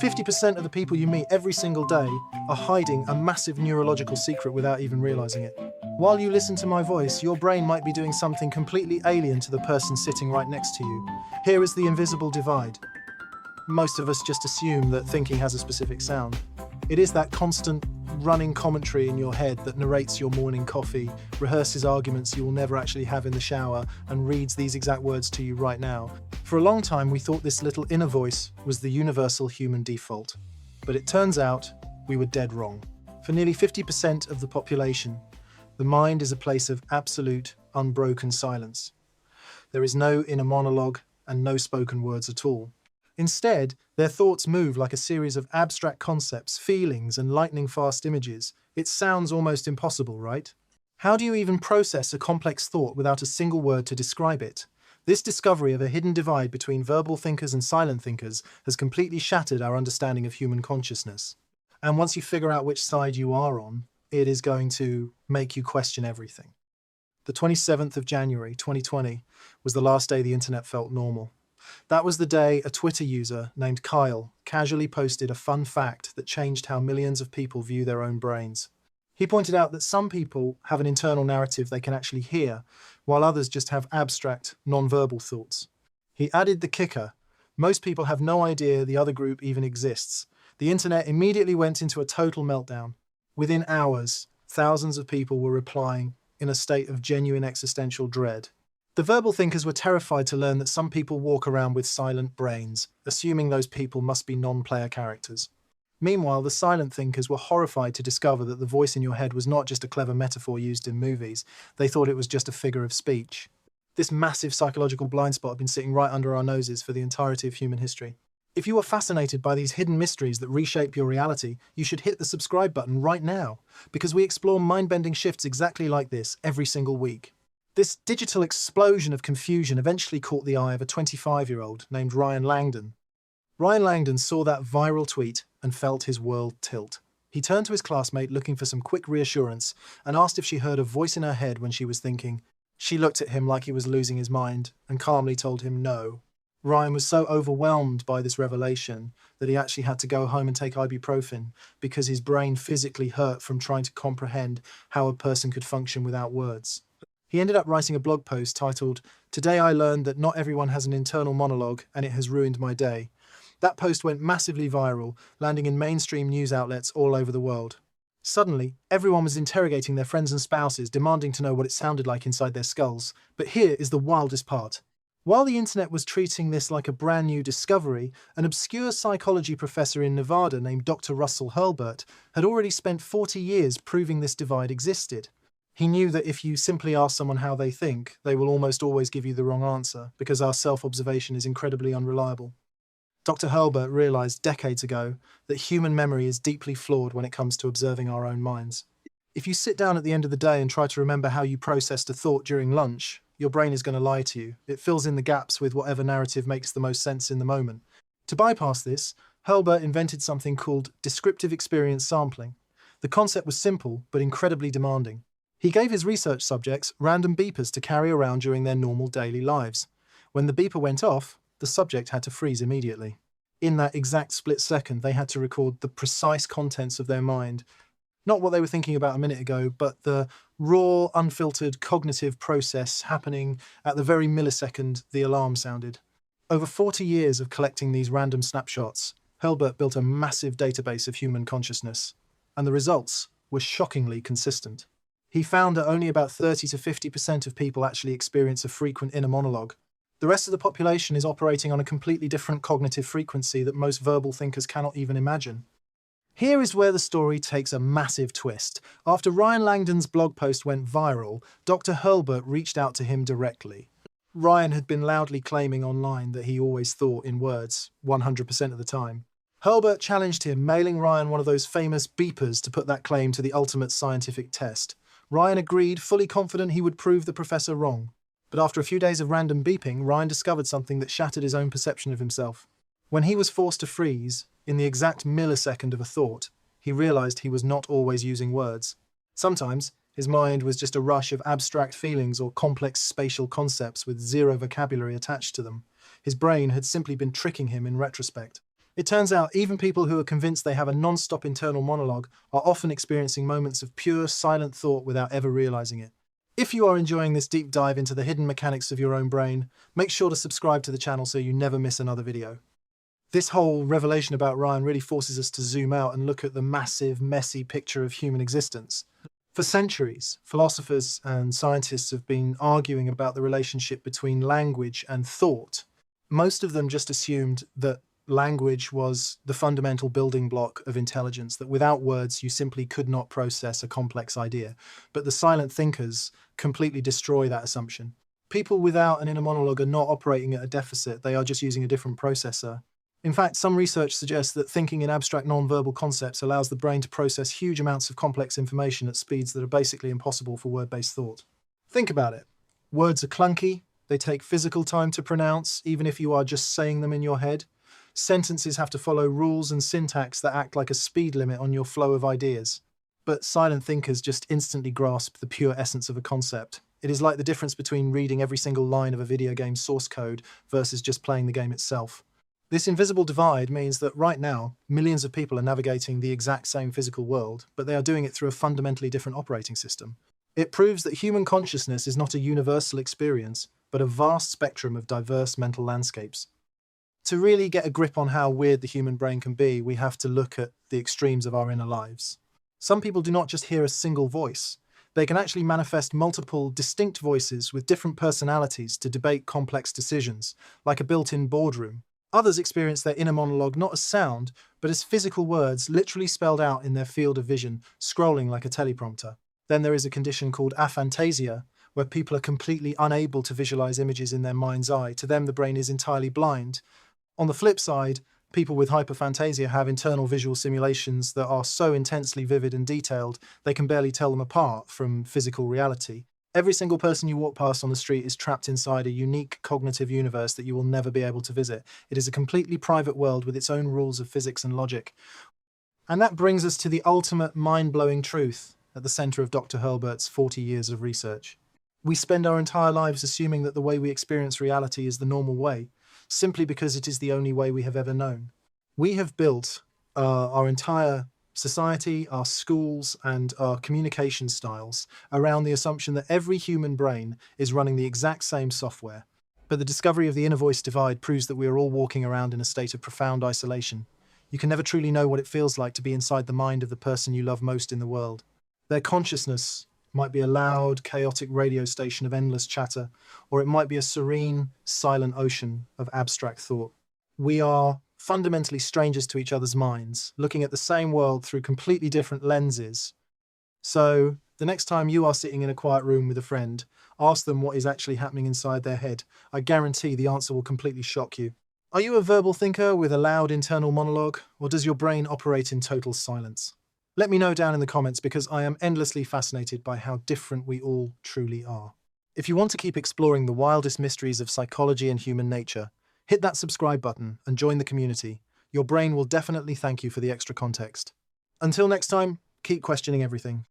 50% of the people you meet every single day are hiding a massive neurological secret without even realizing it. While you listen to my voice, your brain might be doing something completely alien to the person sitting right next to you. Here is the invisible divide. Most of us just assume that thinking has a specific sound. It is that constant running commentary in your head that narrates your morning coffee, rehearses arguments you will never actually have in the shower, and reads these exact words to you right now. For a long time, we thought this little inner voice was the universal human default. But it turns out we were dead wrong. For nearly 50% of the population, the mind is a place of absolute, unbroken silence. There is no inner monologue and no spoken words at all. Instead, their thoughts move like a series of abstract concepts, feelings, and lightning-fast images. It sounds almost impossible, right? How do you even process a complex thought without a single word to describe it? This discovery of a hidden divide between verbal thinkers and silent thinkers has completely shattered our understanding of human consciousness. And once you figure out which side you are on, it is going to make you question everything. The 27th of January, 2020, was the last day the internet felt normal. That was the day a Twitter user named Kyle casually posted a fun fact that changed how millions of people view their own brains. He pointed out that some people have an internal narrative they can actually hear, while others just have abstract, non-verbal thoughts. He added the kicker: most people have no idea the other group even exists. The internet immediately went into a total meltdown. Within hours, thousands of people were replying in a state of genuine existential dread. The verbal thinkers were terrified to learn that some people walk around with silent brains, assuming those people must be non-player characters. Meanwhile, the silent thinkers were horrified to discover that the voice in your head was not just a clever metaphor used in movies. They thought it was just a figure of speech. This massive psychological blind spot had been sitting right under our noses for the entirety of human history. If you are fascinated by these hidden mysteries that reshape your reality, you should hit the subscribe button right now, because we explore mind-bending shifts exactly like this every single week. This digital explosion of confusion eventually caught the eye of a 25-year-old named Ryan Langdon. Ryan Langdon saw that viral tweet and felt his world tilt. He turned to his classmate looking for some quick reassurance and asked if she heard a voice in her head when she was thinking. She looked at him like he was losing his mind and calmly told him no. Ryan was so overwhelmed by this revelation that he actually had to go home and take ibuprofen because his brain physically hurt from trying to comprehend how a person could function without words. He ended up writing a blog post titled, "Today I learned that not everyone has an internal monologue and it has ruined my day." That post went massively viral, landing in mainstream news outlets all over the world. Suddenly, everyone was interrogating their friends and spouses, demanding to know what it sounded like inside their skulls. But here is the wildest part. While the internet was treating this like a brand new discovery, an obscure psychology professor in Nevada named Dr. Russell Hurlburt had already spent 40 years proving this divide existed. He knew that if you simply ask someone how they think, they will almost always give you the wrong answer, because our self-observation is incredibly unreliable. Dr. Hurlburt realized decades ago that human memory is deeply flawed when it comes to observing our own minds. If you sit down at the end of the day and try to remember how you processed a thought during lunch, your brain is going to lie to you. It fills in the gaps with whatever narrative makes the most sense in the moment. To bypass this, Hurlburt invented something called descriptive experience sampling. The concept was simple, but incredibly demanding. He gave his research subjects random beepers to carry around during their normal daily lives. When the beeper went off, the subject had to freeze immediately. In that exact split second, they had to record the precise contents of their mind. Not what they were thinking about a minute ago, but the raw, unfiltered cognitive process happening at the very millisecond the alarm sounded. Over 40 years of collecting these random snapshots, Hurlburt built a massive database of human consciousness, and the results were shockingly consistent. He found that only about 30 to 50% of people actually experience a frequent inner monologue. The rest of the population is operating on a completely different cognitive frequency that most verbal thinkers cannot even imagine. Here is where the story takes a massive twist. After Ryan Langdon's blog post went viral, Dr. Hurlburt reached out to him directly. Ryan had been loudly claiming online that he always thought in words, 100% of the time. Hurlburt challenged him, mailing Ryan one of those famous beepers to put that claim to the ultimate scientific test. Ryan agreed, fully confident he would prove the professor wrong. But after a few days of random beeping, Ryan discovered something that shattered his own perception of himself. When he was forced to freeze, in the exact millisecond of a thought, he realized he was not always using words. Sometimes, his mind was just a rush of abstract feelings or complex spatial concepts with zero vocabulary attached to them. His brain had simply been tricking him in retrospect. It turns out even people who are convinced they have a non-stop internal monologue are often experiencing moments of pure, silent thought without ever realizing it. If you are enjoying this deep dive into the hidden mechanics of your own brain, make sure to subscribe to the channel so you never miss another video. This whole revelation about Ryan really forces us to zoom out and look at the massive, messy picture of human existence. For centuries, philosophers and scientists have been arguing about the relationship between language and thought. Most of them just assumed that language was the fundamental building block of intelligence, that without words you simply could not process a complex idea. But the silent thinkers completely destroy that assumption. People without an inner monologue are not operating at a deficit, they are just using a different processor. In fact, some research suggests that thinking in abstract non-verbal concepts allows the brain to process huge amounts of complex information at speeds that are basically impossible for word-based thought. Think about it. Words are clunky, they take physical time to pronounce, even if you are just saying them in your head. Sentences have to follow rules and syntax that act like a speed limit on your flow of ideas. But silent thinkers just instantly grasp the pure essence of a concept. It is like the difference between reading every single line of a video game source code versus just playing the game itself. This invisible divide means that right now, millions of people are navigating the exact same physical world, but they are doing it through a fundamentally different operating system. It proves that human consciousness is not a universal experience, but a vast spectrum of diverse mental landscapes. To really get a grip on how weird the human brain can be, we have to look at the extremes of our inner lives. Some people do not just hear a single voice. They can actually manifest multiple distinct voices with different personalities to debate complex decisions, like a built-in boardroom. Others experience their inner monologue not as sound, but as physical words literally spelled out in their field of vision, scrolling like a teleprompter. Then there is a condition called aphantasia, where people are completely unable to visualize images in their mind's eye. To them, the brain is entirely blind. On the flip side, people with hyperphantasia have internal visual simulations that are so intensely vivid and detailed, they can barely tell them apart from physical reality. Every single person you walk past on the street is trapped inside a unique cognitive universe that you will never be able to visit. It is a completely private world with its own rules of physics and logic. And that brings us to the ultimate mind-blowing truth at the center of Dr. Hurlbert's 40 years of research. We spend our entire lives assuming that the way we experience reality is the normal way, simply because it is the only way we have ever known. We have built our entire society, our schools, and our communication styles around the assumption that every human brain is running the exact same software. But the discovery of the inner voice divide proves that we are all walking around in a state of profound isolation. You can never truly know what it feels like to be inside the mind of the person you love most in the world. Their consciousness might be a loud, chaotic radio station of endless chatter, or it might be a serene, silent ocean of abstract thought. We are fundamentally strangers to each other's minds, looking at the same world through completely different lenses. So, the next time you are sitting in a quiet room with a friend, ask them what is actually happening inside their head. I guarantee the answer will completely shock you. Are you a verbal thinker with a loud internal monologue, or does your brain operate in total silence? Let me know down in the comments because I am endlessly fascinated by how different we all truly are. If you want to keep exploring the wildest mysteries of psychology and human nature, hit that subscribe button and join the community. Your brain will definitely thank you for the extra context. Until next time, keep questioning everything.